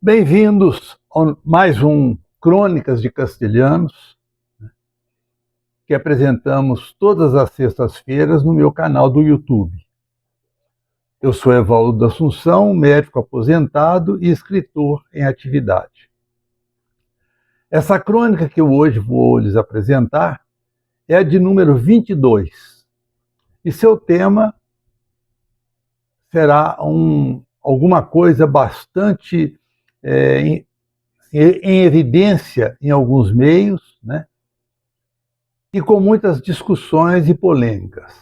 Bem-vindos a mais um Crônicas de Castelhanos, que apresentamos todas as sextas-feiras no meu canal do YouTube. Eu sou Evaldo da Assunção, médico aposentado e escritor em atividade. Essa crônica que eu hoje vou lhes apresentar é a de número 22, e seu tema será alguma coisa bastante em evidência em alguns meios, né? E com muitas discussões e polêmicas.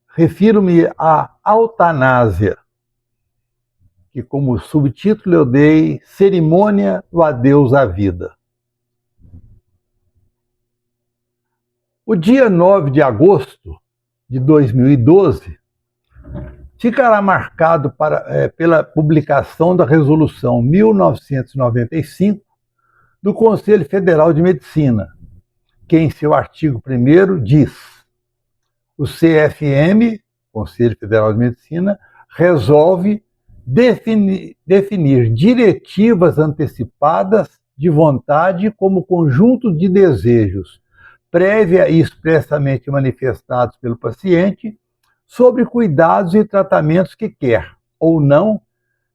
Refiro-me à eutanásia, que como subtítulo eu dei Cerimônia do Adeus à Vida. O dia 9 de agosto de 2012 ficará marcado pela publicação da Resolução 1995 do Conselho Federal de Medicina, que em seu artigo 1º diz: o CFM, Conselho Federal de Medicina, resolve definir diretivas antecipadas de vontade como conjunto de desejos, prévia e expressamente manifestados pelo paciente, sobre cuidados e tratamentos que quer, ou não,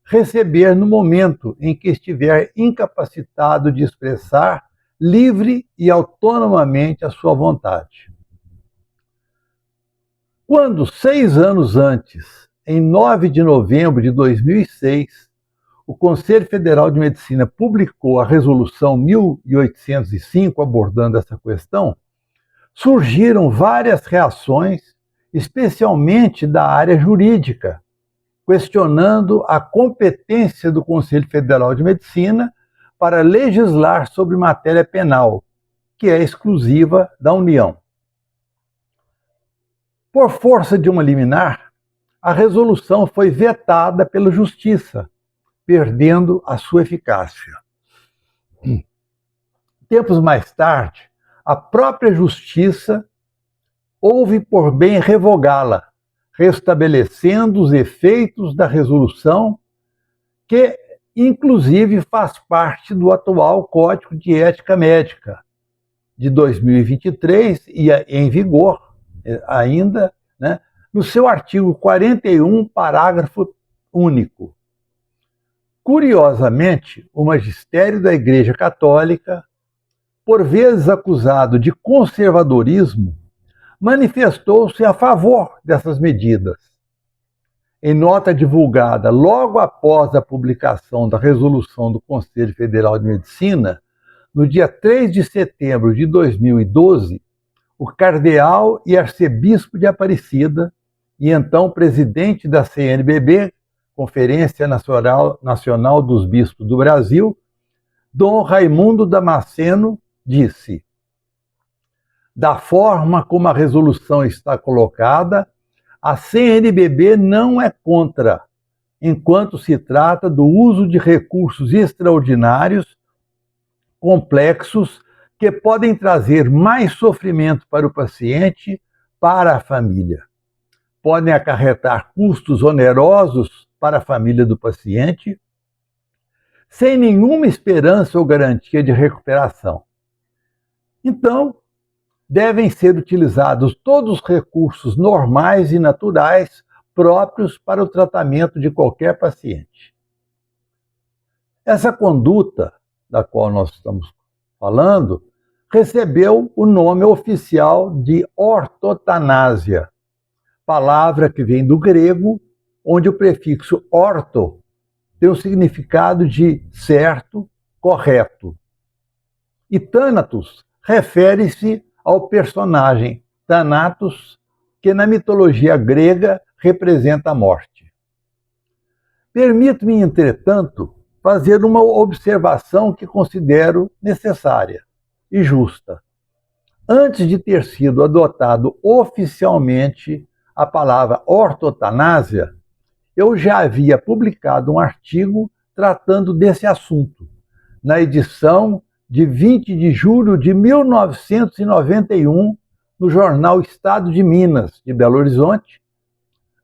receber no momento em que estiver incapacitado de expressar livre e autonomamente a sua vontade. Quando, 6 anos antes, em 9 de novembro de 2006, o Conselho Federal de Medicina publicou a Resolução 1805 abordando essa questão, surgiram várias reações, especialmente da área jurídica, questionando a competência do Conselho Federal de Medicina para legislar sobre matéria penal, que é exclusiva da União. Por força de uma liminar, a resolução foi vetada pela Justiça, perdendo a sua eficácia. Tempos mais tarde, a própria Justiça houve por bem revogá-la, restabelecendo os efeitos da resolução, que inclusive faz parte do atual Código de Ética Médica de 2023 e em vigor ainda, né, no seu artigo 41, parágrafo único. Curiosamente, o magistério da Igreja Católica, por vezes acusado de conservadorismo, manifestou-se a favor dessas medidas. Em nota divulgada logo após a publicação da resolução do Conselho Federal de Medicina, no dia 3 de setembro de 2012, o cardeal e arcebispo de Aparecida, e então presidente da CNBB, Conferência Nacional dos Bispos do Brasil, Dom Raimundo Damasceno, disse: da forma como a resolução está colocada, a CNBB não é contra, enquanto se trata do uso de recursos extraordinários, complexos, que podem trazer mais sofrimento para o paciente, para a família. Podem acarretar custos onerosos para a família do paciente, sem nenhuma esperança ou garantia de recuperação. Então, devem ser utilizados todos os recursos normais e naturais próprios para o tratamento de qualquer paciente. Essa conduta, da qual nós estamos falando, recebeu o nome oficial de ortotanásia, palavra que vem do grego, onde o prefixo orto tem o significado de certo, correto. E Thanatos refere-se ao personagem Thanatos, que na mitologia grega representa a morte. Permito-me, entretanto, fazer uma observação que considero necessária e justa. Antes de ter sido adotado oficialmente a palavra ortotanásia, eu já havia publicado um artigo tratando desse assunto, na edição de 20 de julho de 1991, no jornal Estado de Minas, de Belo Horizonte,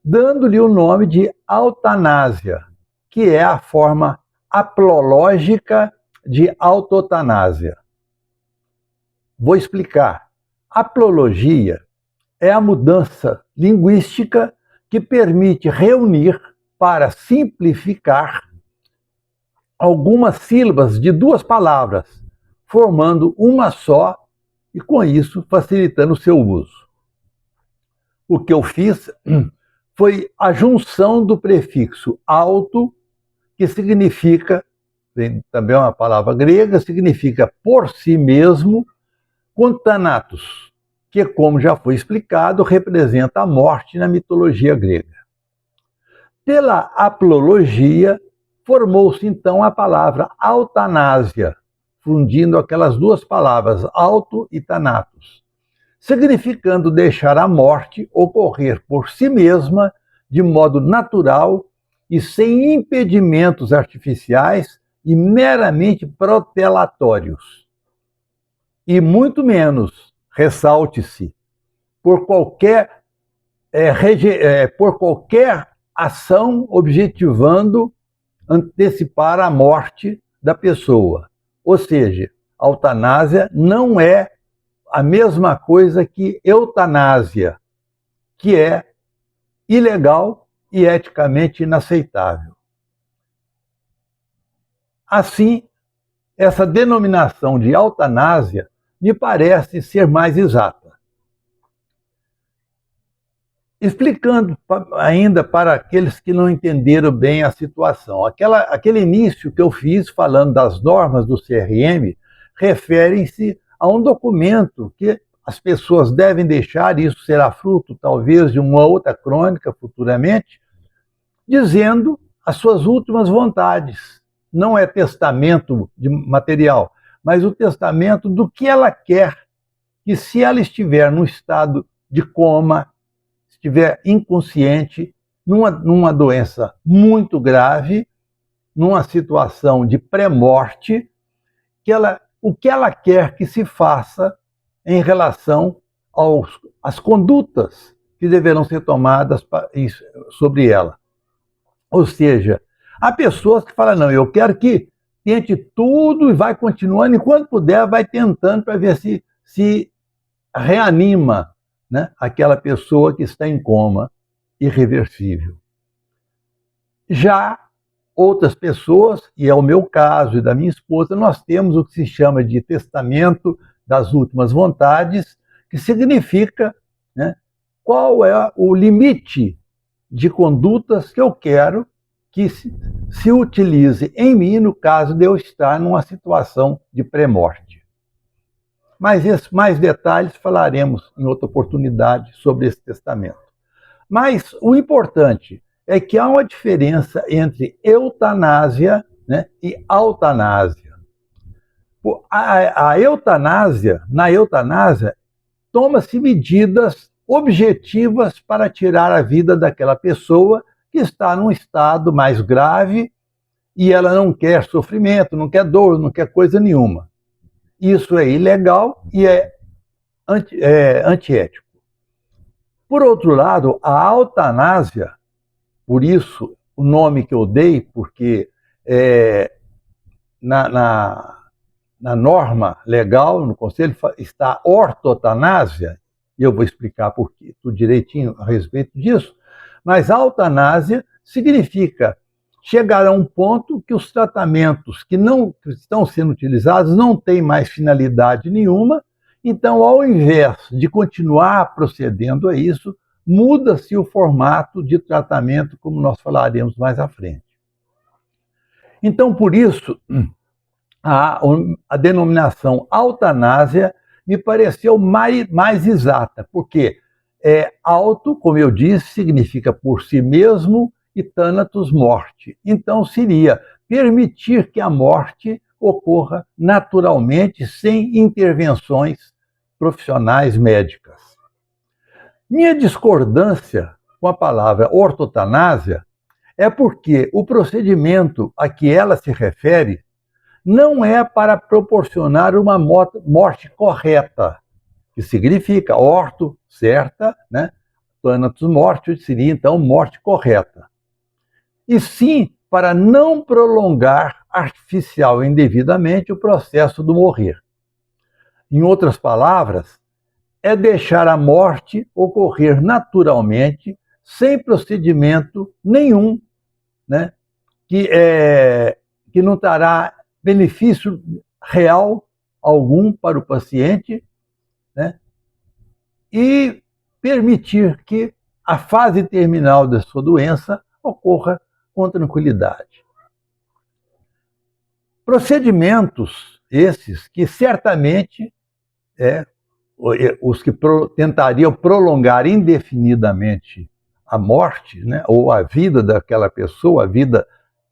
dando-lhe o nome de eutanásia, que é a forma aplológica de autotanásia. Vou explicar. Aplologia é a mudança linguística que permite reunir para simplificar algumas sílabas de duas palavras, formando uma só e, com isso, facilitando o seu uso. O que eu fiz foi a junção do prefixo auto, que significa, também é uma palavra grega, significa por si mesmo, com thanatos, que, como já foi explicado, representa a morte na mitologia grega. Pela aplologia, formou-se então a palavra autanásia, fundindo aquelas duas palavras, auto e thanatos, significando deixar a morte ocorrer por si mesma, de modo natural e sem impedimentos artificiais e meramente protelatórios. E muito menos, ressalte-se, por qualquer ação objetivando antecipar a morte da pessoa. Ou seja, a eutanásia não é a mesma coisa que eutanásia, que é ilegal e eticamente inaceitável. Assim, essa denominação de eutanásia me parece ser mais exata. Explicando ainda para aqueles que não entenderam bem a situação, aquele início que eu fiz falando das normas do CRM referem-se a um documento que as pessoas devem deixar, e isso será fruto talvez de uma outra crônica futuramente, dizendo as suas últimas vontades. Não é testamento de material, mas o testamento do que ela quer, que se ela estiver num estado de coma, estiver inconsciente, numa doença muito grave, numa situação de pré-morte, o que ela quer que se faça em relação às condutas que deverão ser tomadas sobre ela. Ou seja, há pessoas que falam, não, eu quero que tente tudo e vai continuando, enquanto puder, vai tentando para ver se reanima, né, aquela pessoa que está em coma irreversível. Já outras pessoas, e é o meu caso e da minha esposa, nós temos o que se chama de testamento das últimas vontades, que significa, né, qual é o limite de condutas que eu quero que se utilize em mim no caso de eu estar numa situação de pré-morte. Mas mais detalhes falaremos em outra oportunidade sobre esse testamento. Mas o importante é que há uma diferença entre eutanásia, né, e autanásia. Na eutanásia, toma-se medidas objetivas para tirar a vida daquela pessoa que está num estado mais grave e ela não quer sofrimento, não quer dor, não quer coisa nenhuma. Isso é ilegal e é antiético. Por outro lado, a autanásia, por isso o nome que eu dei, porque na norma legal, no conselho, está ortotanásia, e eu vou explicar por quê, tudo direitinho a respeito disso, mas a eutanásia significa chegar a um ponto que os tratamentos que não estão sendo utilizados não têm mais finalidade nenhuma, então, ao invés de continuar procedendo a isso, muda-se o formato de tratamento, como nós falaremos mais à frente. Então, por isso, a denominação eutanásia me pareceu mais exata, porque auto, como eu disse, significa por si mesmo, e thanatos, morte. Então, seria permitir que a morte ocorra naturalmente, sem intervenções profissionais médicas. Minha discordância com a palavra ortotanásia é porque o procedimento a que ela se refere não é para proporcionar uma morte correta, que significa orto, certa, né? Thanatos, morte, seria então morte correta. E sim para não prolongar artificial e indevidamente o processo do morrer. Em outras palavras, é deixar a morte ocorrer naturalmente, sem procedimento nenhum, né, que não trará benefício real algum para o paciente, né, e permitir que a fase terminal da sua doença ocorra com tranquilidade. Procedimentos esses que certamente os que tentariam prolongar indefinidamente a morte, né, ou a vida daquela pessoa, a vida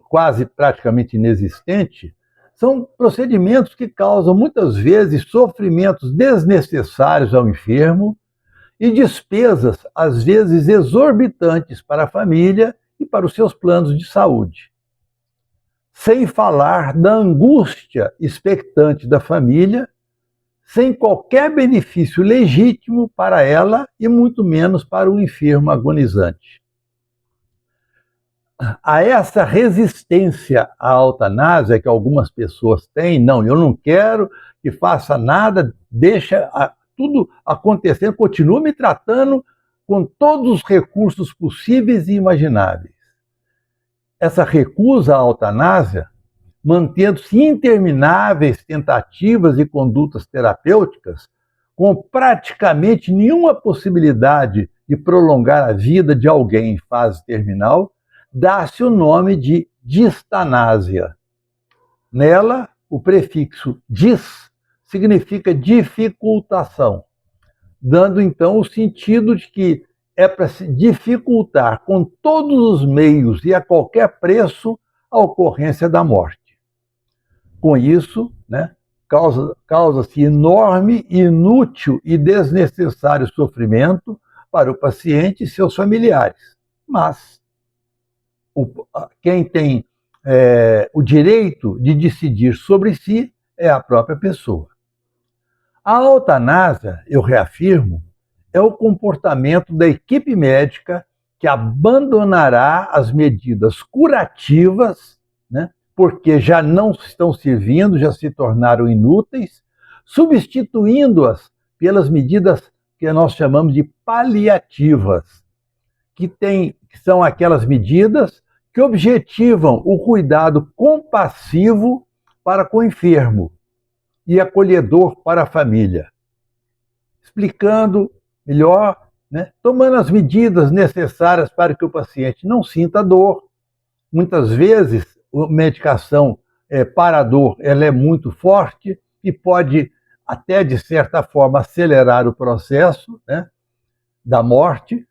quase praticamente inexistente, são procedimentos que causam muitas vezes sofrimentos desnecessários ao enfermo e despesas, às vezes exorbitantes para a família e para os seus planos de saúde. Sem falar da angústia expectante da família, sem qualquer benefício legítimo para ela e muito menos para o enfermo agonizante. A essa resistência à eutanásia que algumas pessoas têm, não, eu não quero que faça nada, deixa tudo acontecendo, continua me tratando com todos os recursos possíveis e imagináveis. Essa recusa à eutanásia, mantendo-se intermináveis tentativas e condutas terapêuticas, com praticamente nenhuma possibilidade de prolongar a vida de alguém em fase terminal, dá-se o nome de distanásia. Nela, o prefixo dis significa dificultação, dando então o sentido de que é para se dificultar com todos os meios e a qualquer preço a ocorrência da morte. Com isso, né, causa-se enorme, inútil e desnecessário sofrimento para o paciente e seus familiares. Mas quem tem o direito de decidir sobre si é a própria pessoa. A eutanásia, eu reafirmo, é o comportamento da equipe médica que abandonará as medidas curativas, né, porque já não estão servindo, já se tornaram inúteis, substituindo-as pelas medidas que nós chamamos de paliativas, que são aquelas medidas que objetivam o cuidado compassivo para com o enfermo e acolhedor para a família. Explicando melhor, né, tomando as medidas necessárias para que o paciente não sinta dor. Muitas vezes, a medicação para a dor ela é muito forte e pode até, de certa forma, acelerar o processo, né, da morte,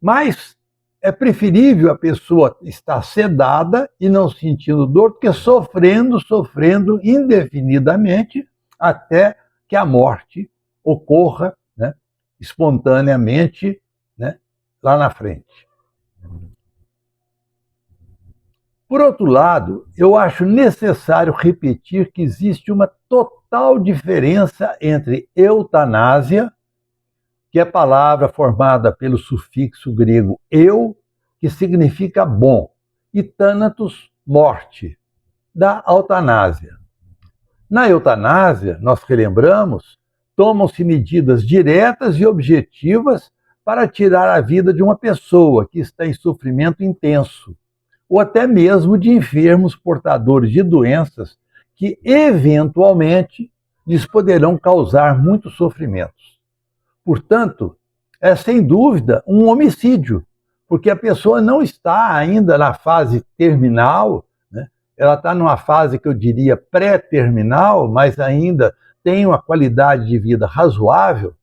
mas é preferível a pessoa estar sedada e não sentindo dor do que sofrendo indefinidamente até que a morte ocorra, né, espontaneamente, né, lá na frente. Por outro lado, eu acho necessário repetir que existe uma total diferença entre eutanásia, que é a palavra formada pelo sufixo grego eu, que significa bom, e thanatos, morte, da eutanásia. Na eutanásia, nós relembramos, tomam-se medidas diretas e objetivas para tirar a vida de uma pessoa que está em sofrimento intenso, ou até mesmo de enfermos portadores de doenças que, eventualmente, lhes poderão causar muitos sofrimentos. Portanto, é sem dúvida um homicídio, porque a pessoa não está ainda na fase terminal, né? Ela está numa fase que eu diria pré-terminal, mas ainda tem uma qualidade de vida razoável.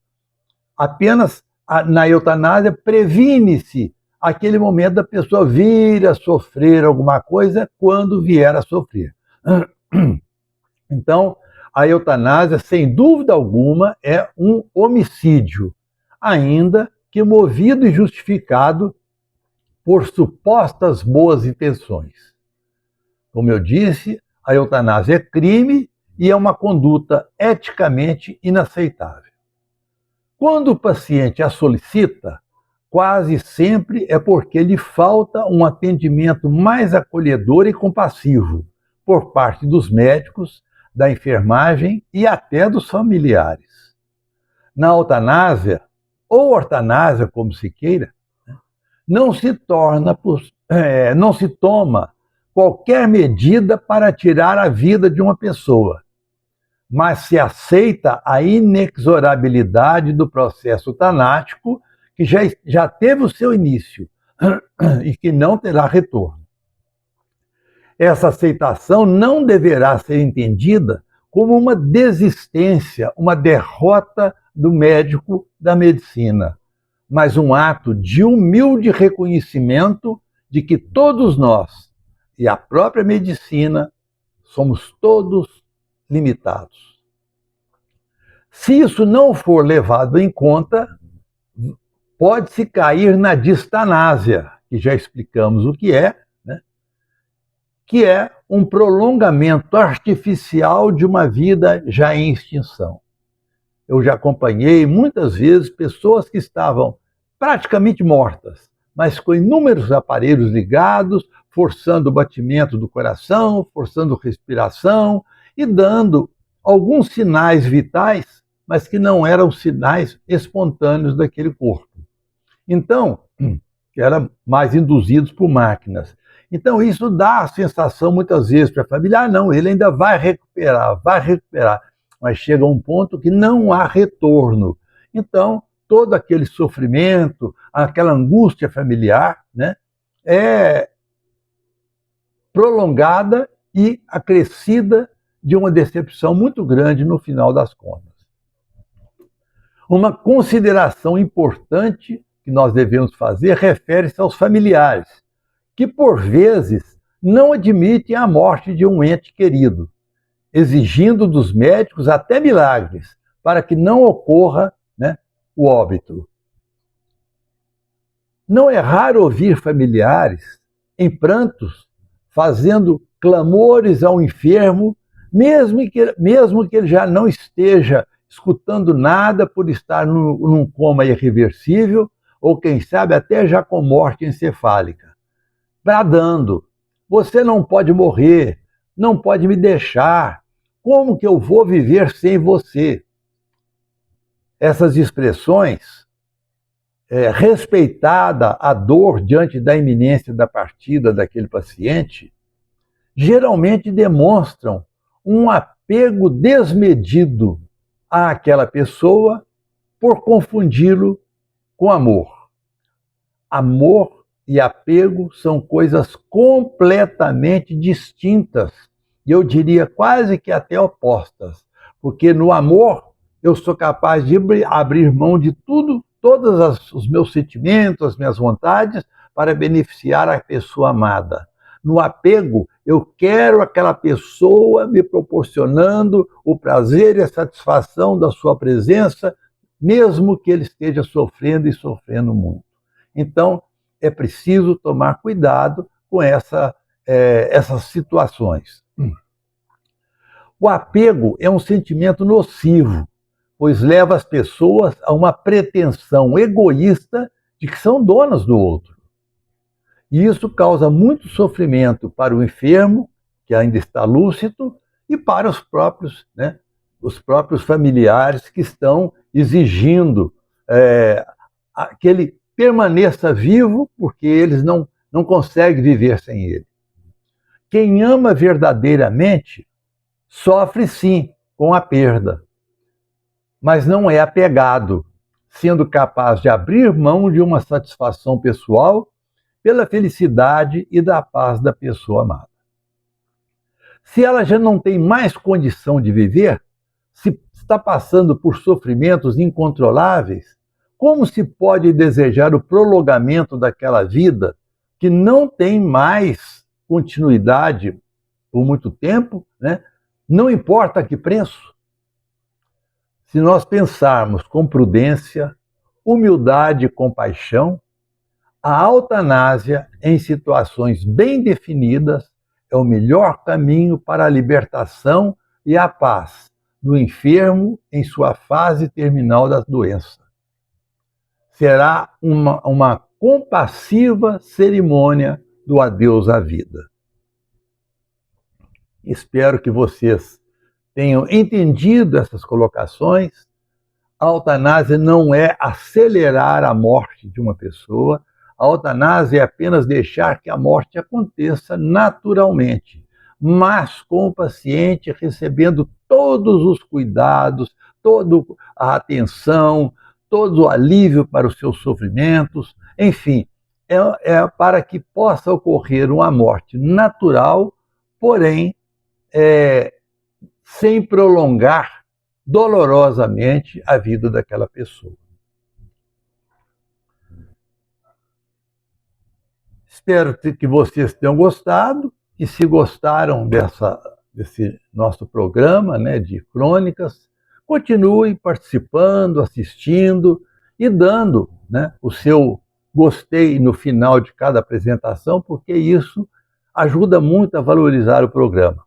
Apenas na eutanásia previne-se aquele momento da pessoa vir a sofrer alguma coisa quando vier a sofrer. Então, a eutanásia, sem dúvida alguma, é um homicídio, ainda que movido e justificado por supostas boas intenções. Como eu disse, a eutanásia é crime e é uma conduta eticamente inaceitável. Quando o paciente a solicita, quase sempre é porque lhe falta um atendimento mais acolhedor e compassivo por parte dos médicos, da enfermagem e até dos familiares. Na eutanásia, ou ortanásia, como se queira, não se toma qualquer medida para tirar a vida de uma pessoa, mas se aceita a inexorabilidade do processo tanático que já teve o seu início e que não terá retorno. Essa aceitação não deverá ser entendida como uma desistência, uma derrota do médico, da medicina, mas um ato de humilde reconhecimento de que todos nós e a própria medicina somos todos limitados. Se isso não for levado em conta, pode-se cair na distanásia, que já explicamos o que é, né? Que é um prolongamento artificial de uma vida já em extinção. Eu já acompanhei muitas vezes pessoas que estavam praticamente mortas, mas com inúmeros aparelhos ligados, forçando o batimento do coração, forçando a respiração e dando alguns sinais vitais, mas que não eram sinais espontâneos daquele corpo. Então, que eram mais induzidos por máquinas. Então, isso dá a sensação, muitas vezes, para a família, não, ele ainda vai recuperar, mas chega a um ponto que não há retorno. Então, todo aquele sofrimento, aquela angústia familiar, né, é prolongada e acrescida de uma decepção muito grande no final das contas. Uma consideração importante que nós devemos fazer refere-se aos familiares, que por vezes não admitem a morte de um ente querido, exigindo dos médicos até milagres para que não ocorra, né, o óbito. Não é raro ouvir familiares em prantos fazendo clamores ao enfermo, mesmo que ele já não esteja escutando nada por estar num coma irreversível, ou quem sabe até já com morte encefálica, bradando: você não pode morrer, não pode me deixar, como que eu vou viver sem você? Essas expressões, respeitada a dor diante da iminência da partida daquele paciente, geralmente demonstram um apego desmedido àquela pessoa por confundi-lo com amor. Amor e apego são coisas completamente distintas, e eu diria quase que até opostas, porque no amor eu sou capaz de abrir mão de tudo, todos os meus sentimentos, as minhas vontades, para beneficiar a pessoa amada. No apego, eu quero aquela pessoa me proporcionando o prazer e a satisfação da sua presença, mesmo que ele esteja sofrendo e sofrendo muito. Então, é preciso tomar cuidado com essas situações. O apego é um sentimento nocivo, pois leva as pessoas a uma pretensão egoísta de que são donas do outro. E isso causa muito sofrimento para o enfermo, que ainda está lúcido, e para os próprios familiares que estão exigindo que ele permaneça vivo, porque eles não conseguem viver sem ele. Quem ama verdadeiramente sofre sim com a perda, mas não é apegado, sendo capaz de abrir mão de uma satisfação pessoal pela felicidade e da paz da pessoa amada. Se ela já não tem mais condição de viver, se está passando por sofrimentos incontroláveis, como se pode desejar o prolongamento daquela vida que não tem mais continuidade por muito tempo, né? Não importa a que preço? Se nós pensarmos com prudência, humildade e compaixão, a eutanásia, em situações bem definidas, é o melhor caminho para a libertação e a paz do enfermo em sua fase terminal da doença. será uma compassiva cerimônia do adeus à vida. Espero que vocês tenham entendido essas colocações. A eutanásia não é acelerar a morte de uma pessoa, a eutanásia é apenas deixar que a morte aconteça naturalmente, mas com o paciente recebendo todos os cuidados, toda a atenção, todo o alívio para os seus sofrimentos, enfim, é para que possa ocorrer uma morte natural, porém, sem prolongar dolorosamente a vida daquela pessoa. Espero que vocês tenham gostado, e se gostaram desse nosso programa, né, de crônicas, continue participando, assistindo e dando, né, o seu gostei no final de cada apresentação, porque isso ajuda muito a valorizar o programa.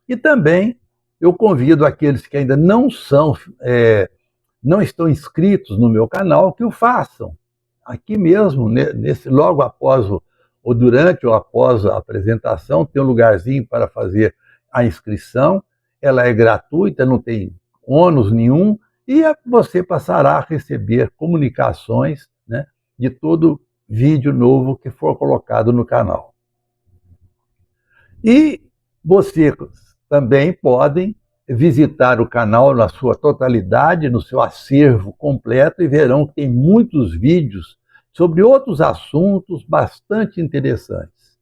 E também eu convido aqueles que ainda não estão inscritos no meu canal, que o façam. Aqui mesmo, logo após ou durante ou após a apresentação, tem um lugarzinho para fazer a inscrição. Ela é gratuita, não tem ônus nenhum, e você passará a receber comunicações, né, de todo vídeo novo que for colocado no canal. E vocês também podem visitar o canal na sua totalidade, no seu acervo completo, e verão que tem muitos vídeos sobre outros assuntos bastante interessantes.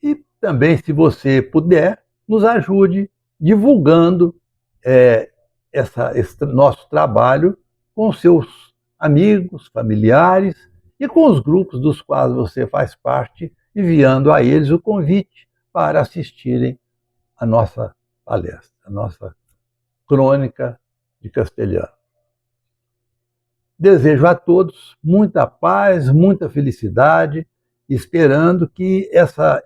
E também, se você puder, nos ajude divulgando esse nosso trabalho com seus amigos, familiares e com os grupos dos quais você faz parte, enviando a eles o convite para assistirem a nossa palestra, a nossa crônica de castelhano. Desejo a todos muita paz, muita felicidade, esperando que essa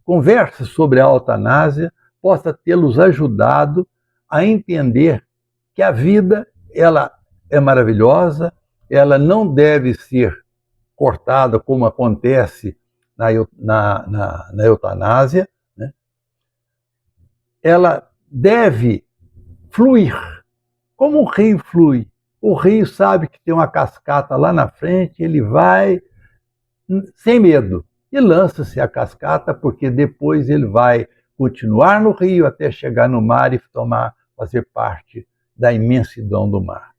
conversa sobre a eutanásia possa tê-los ajudado a entender que a vida, ela é maravilhosa, ela não deve ser cortada como acontece na eutanásia, né? Ela deve fluir, como um rio flui. O rio sabe que tem uma cascata lá na frente, ele vai sem medo e lança-se a cascata, porque depois ele vai continuar no rio até chegar no mar e fazer parte da imensidão do mar.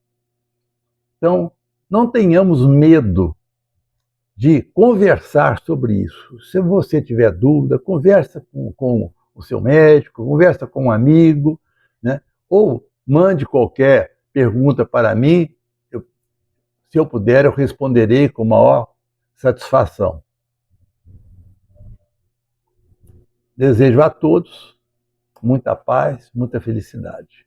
Então, não tenhamos medo de conversar sobre isso. Se você tiver dúvida, conversa com o seu médico, conversa com um amigo, né? Ou mande qualquer pergunta para mim. Se eu puder, eu responderei com maior satisfação. Desejo a todos muita paz, muita felicidade.